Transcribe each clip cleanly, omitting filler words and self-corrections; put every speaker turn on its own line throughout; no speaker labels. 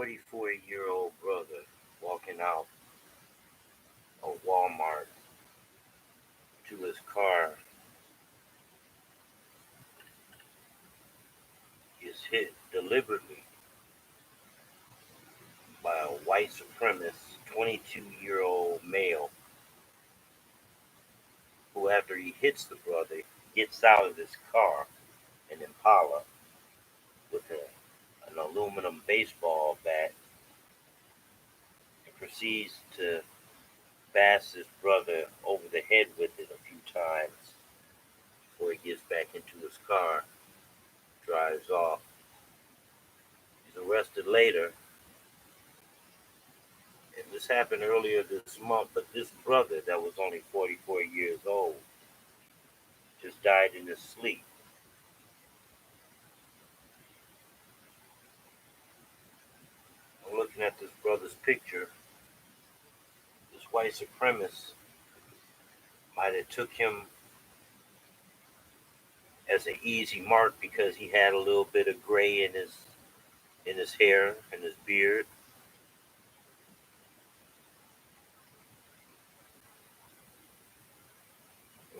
44-year-old brother walking out of Walmart to his car is hit deliberately by a white supremacist 22-year-old male who, after he hits the brother, gets out of his car, an Impala, with an aluminum baseball bat and proceeds to bash his brother over the head with it a few times before he gets back into his car, drives off. He's arrested later, and this happened earlier this month, but this brother that was only 44 years old just died in his sleep. I'm looking at this brother's picture. This white supremacist might have took him as an easy mark because he had a little bit of gray in his hair and his beard.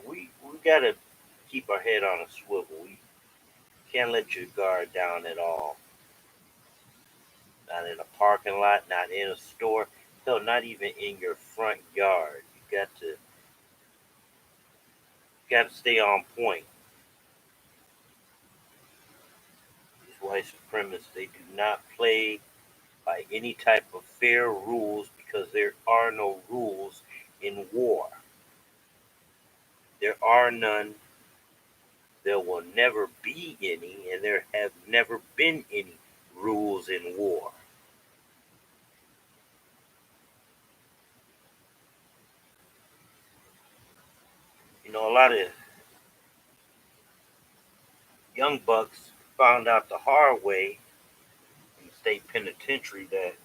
We gotta keep our head on a swivel. We can't let your guard down at all. Not in a parking lot, not in a store, hell, not even in your front yard. You got to stay on point. These white supremacists, they do not play by any type of fair rules because there are no rules in war. There are none. There will never be any, and there have never been any rules in war. A lot of young bucks found out the hard way in the state penitentiary that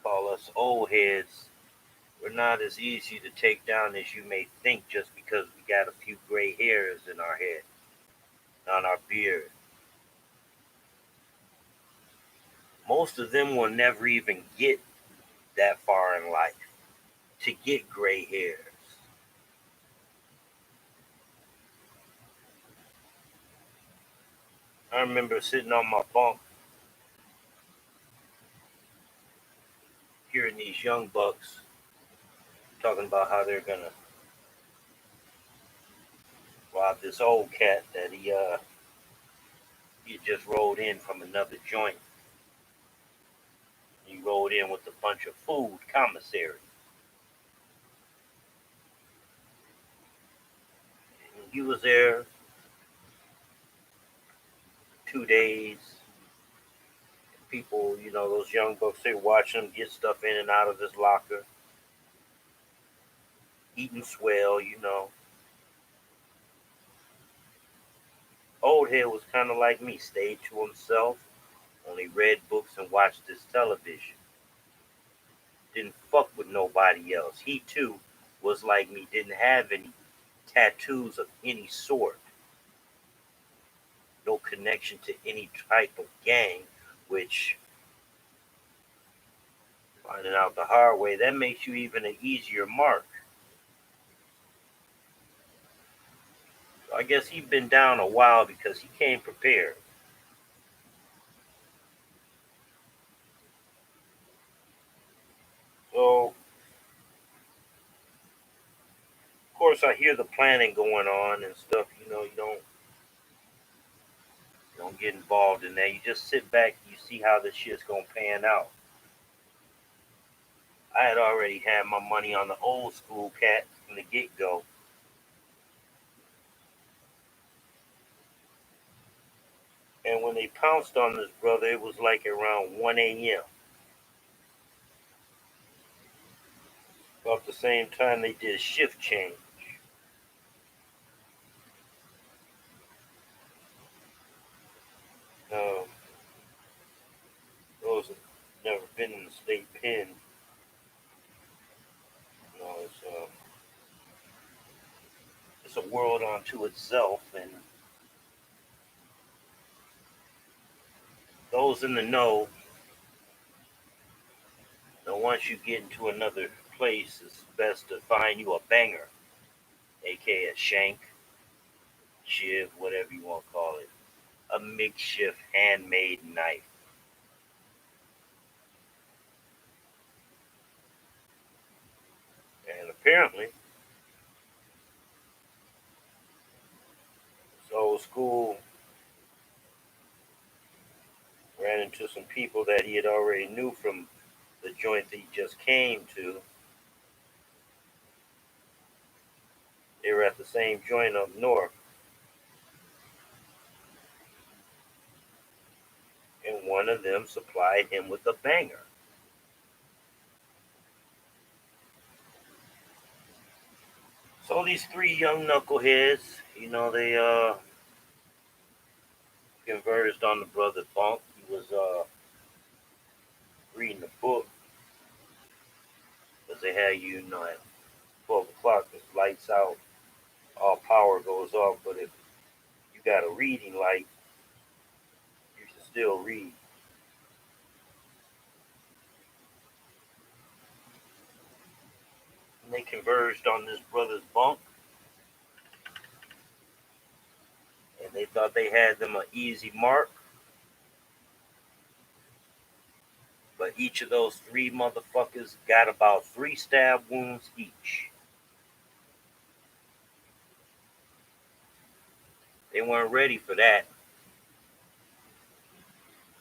call us old heads. We're not as easy to take down as you may think just because we got a few gray hairs in our head, on our beard. Most of them will never even get that far in life to get gray hairs. I remember sitting on my bunk hearing these young bucks talking about how they're gonna rob this old cat that he just rolled in from another joint. He rolled in with a bunch of food commissary. And he was there 2 days. People, those young bucks, they watching him get stuff in and out of his locker, eating swell. Old head was kind of like me, stayed to himself, only read books and watched his television. Didn't fuck with nobody else. He too was like me, didn't have any tattoos of any sort, no connection to any type of gang, which, finding out the hard way, that makes you even an easier mark. So I guess he'd been down a while because he came prepared. So, of course, I hear the planning going on and stuff. You don't get involved in that. You just sit back. You see how this shit's gonna pan out. I had already had my money on the old school cat from the get go. And when they pounced on this brother, it was like around 1 a.m. About the same time they did shift change. Um, those have never been in the state pen. It's a world unto itself, and those in the know, once you get into another place, it's best to find you a banger, aka a shank, shiv, whatever you want to call it, a makeshift handmade knife. And apparently, this old school ran into some people that he had already knew from the joint that he just came to. They were at the same joint up north, and one of them supplied him with a banger. So these three young knuckleheads, they converged on the brother Bunk. He was reading a book because they had at 12 o'clock. The lights out, all power goes off. But if you got a reading light, you should still read. And they converged on this brother's bunk, and they thought they had them an easy mark. But each of those three motherfuckers got about 3 stab wounds each. They weren't ready for that.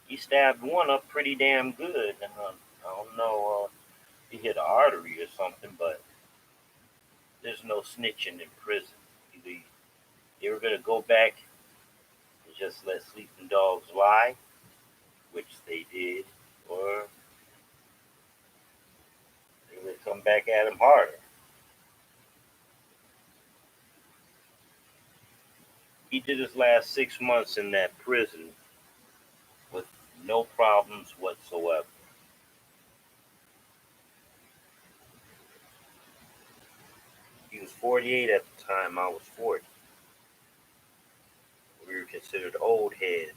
He stabbed one up pretty damn good. I don't know if he hit an artery or something, but there's no snitching in prison. Either they were going to go back and just let sleeping dogs lie, which they did, or they would come back at him harder. He did his last 6 months in that prison with no problems whatsoever. He was 48 at the time. I was 40. We were considered old heads.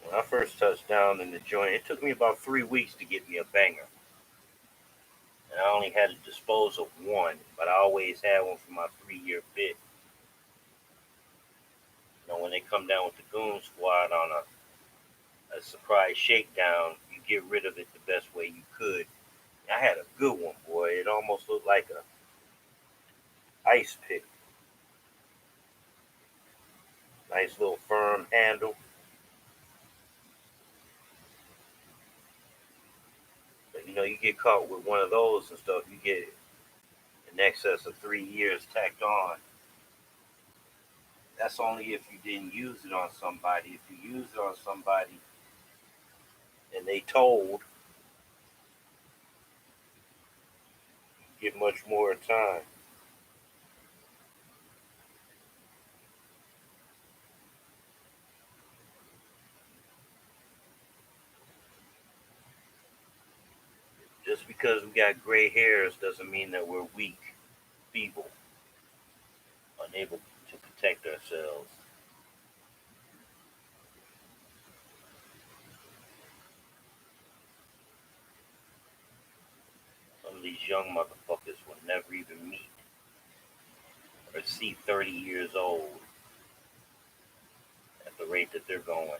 When I first touched down in the joint, it took me about 3 weeks to get me a banger. And I only had to dispose of one, but I always had one for my 3-year bit. When they come down with the goon squad on a surprise shakedown, you get rid of it the best way you could. I had a good one, boy. It almost looked like a ice pick. Nice little firm handle. But you get caught with one of those and stuff, you get in excess of 3 years tacked on. That's only if you didn't use it on somebody. If you use it on somebody and they told, you get much more time. Just because we got gray hairs doesn't mean that we're weak, feeble, unable to protect ourselves. Some of these young motherfuckers will never even meet or see 30 years old at the rate that they're going.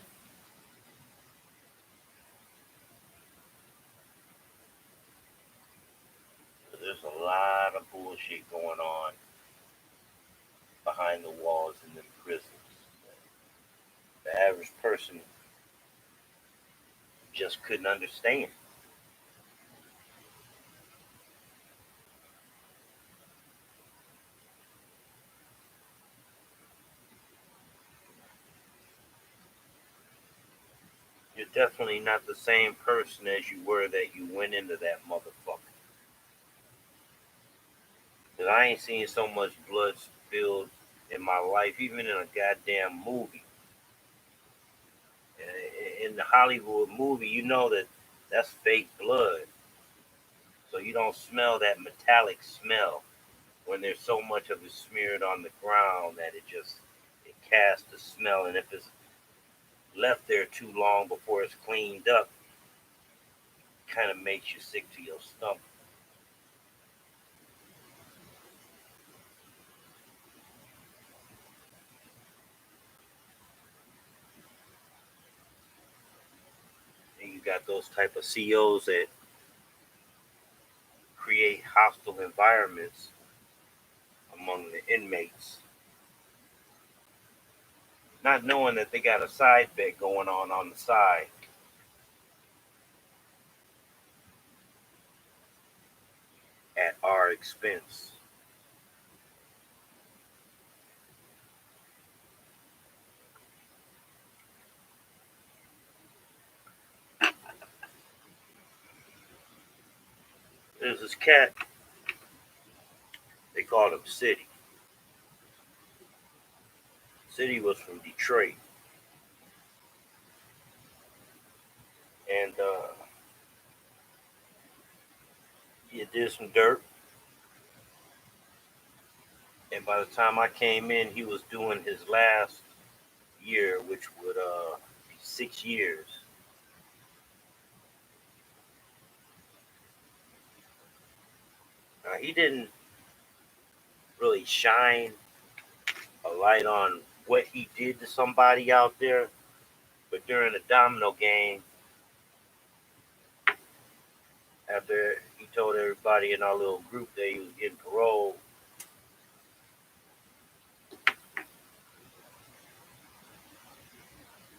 There's a lot of bullshit going on behind the walls in the prisons. The average person just couldn't understand. You're definitely not the same person as you were that you went into that motherfucker. Cause I ain't seen so much blood spilled in my life, even in a goddamn movie. In the Hollywood movie, you know that that's fake blood. So you don't smell that metallic smell when there's so much of it smeared on the ground that it just cast the smell, and if it's left there too long before it's cleaned up, kind of makes you sick to your stomach. And you got those type of COs that create hostile environments among the inmates, not knowing that they got a side bet going on the side at our expense. There's this cat, they called him City. City was from Detroit, and he did some dirt. And by the time I came in, he was doing his last year, which would be 6 years. He didn't really shine a light on what he did to somebody out there, but during the domino game, after he told everybody in our little group that he was getting parole,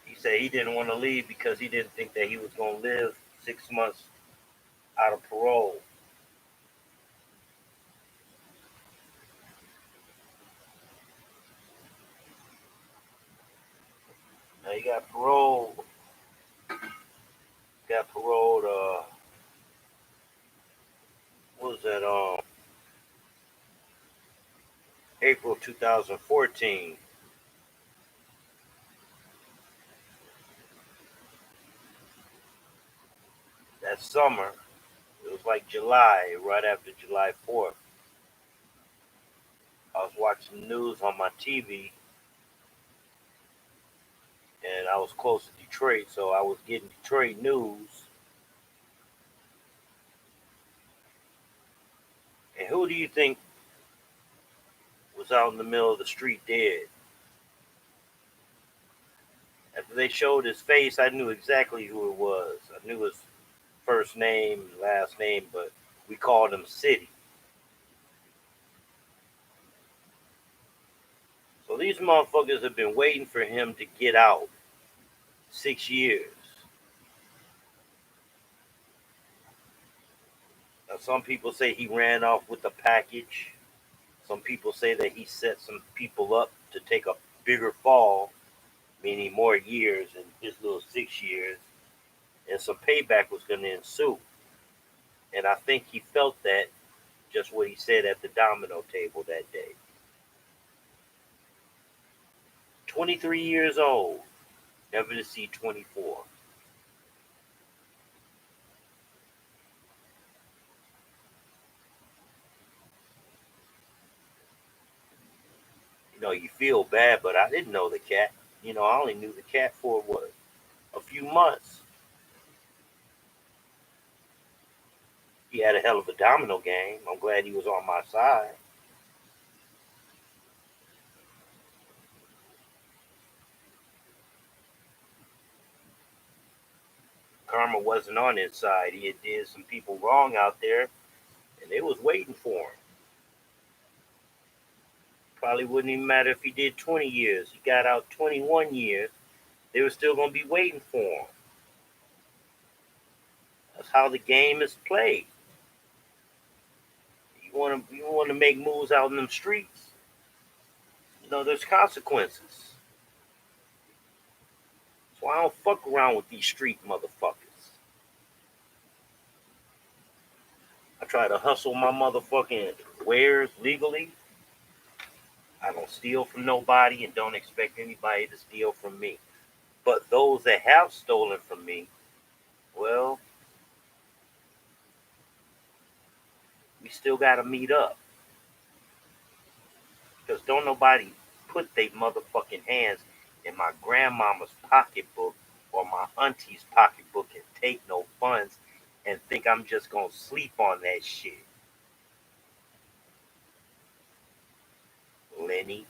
he said he didn't want to leave because he didn't think that he was going to live 6 months out of parole. Now he got paroled. What was that? April 2014. That summer, it was like July, right after July 4th. I was watching the news on my TV, and I was close to Detroit, so I was getting Detroit news. And who do you think was out in the middle of the street dead? After they showed his face, I knew exactly who it was. I knew his first name, last name, but we called him City. So these motherfuckers have been waiting for him to get out 6 years. Now, some people say he ran off with the package. Some people say that he set some people up to take a bigger fall, meaning more years in his little 6 years, and some payback was going to ensue. And I think he felt that, just what he said at the domino table that day. 23 years old, never to see 24. You feel bad, but I didn't know the cat. I only knew the cat for what? A few months. He had a hell of a domino game. I'm glad he was on my side. Karma wasn't on his side. He had did some people wrong out there, and they was waiting for him. Probably wouldn't even matter if he did 20 years. He got out 21 years. They were still going to be waiting for him. That's how the game is played. You want to make moves out in them streets. There's consequences. So I don't fuck around with these street motherfuckers. I try to hustle my motherfucking wares legally. I don't steal from nobody and don't expect anybody to steal from me. But those that have stolen from me, well, we still got to meet up. Because don't nobody put their motherfucking hands in my grandmama's pocketbook or my auntie's pocketbook and take no funds and think I'm just gonna sleep on that shit. Lenny.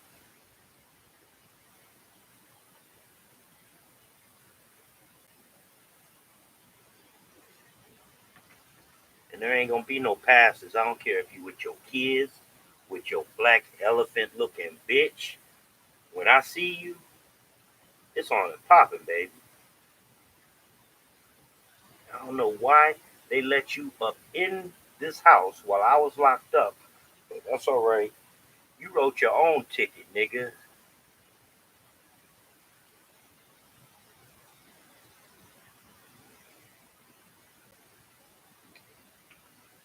And there ain't gonna be no passes. I don't care if you with your kids, with your black elephant looking bitch. When I see you, it's on and popping, baby. I don't know why they let you up in this house while I was locked up. But that's all right. You wrote your own ticket, nigga.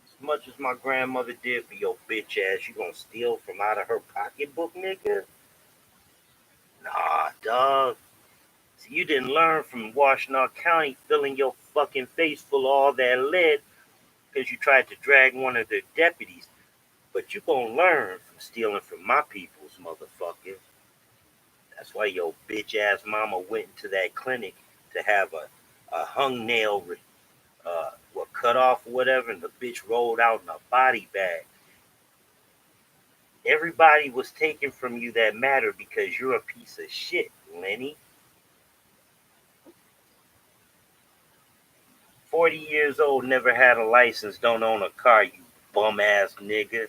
As much as my grandmother did for your bitch ass, you gonna steal from out of her pocketbook, nigga? Nah, dog. See, you didn't learn from Washtenaw County filling your fucking face full of all that lead because you tried to drag one of their deputies. But you gonna learn from stealing from my peoples, motherfucker. That's why your bitch ass mama went into that clinic to have a hung nail, cut off or whatever, and the bitch rolled out in a body bag. Everybody was taken from you that mattered because you're a piece of shit, Lenny. 40 years old, never had a license, don't own a car, you bum ass nigga.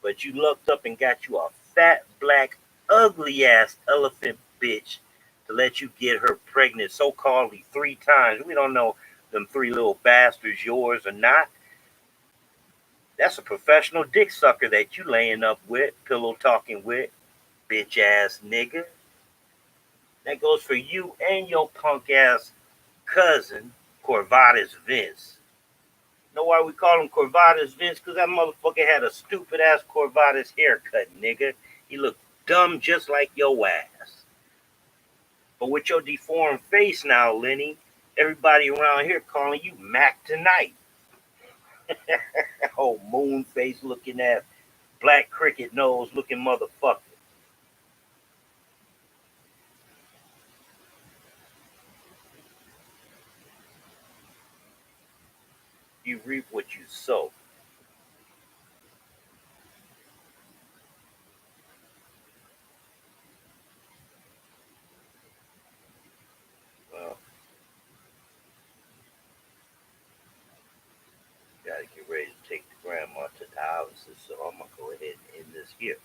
But you looked up and got you a fat, black, ugly ass elephant bitch to let you get her pregnant so calledly 3 times. We don't know them 3 little bastards yours or not. That's a professional dick sucker that you laying up with, pillow talking with, bitch ass nigga. That goes for you and your punk ass cousin, Corvallis Vince. Know why we call him Corvallis Vince? Because that motherfucker had a stupid ass Corvallis haircut, nigga. He looked dumb just like your ass. But with your deformed face now, Lenny, everybody around here calling you Mac tonight. Oh, moon face looking ass, black cricket nose looking motherfucker. You reap what you sow. Well, gotta get ready to take the grandma to dialysis, so I'm gonna go ahead and end this here.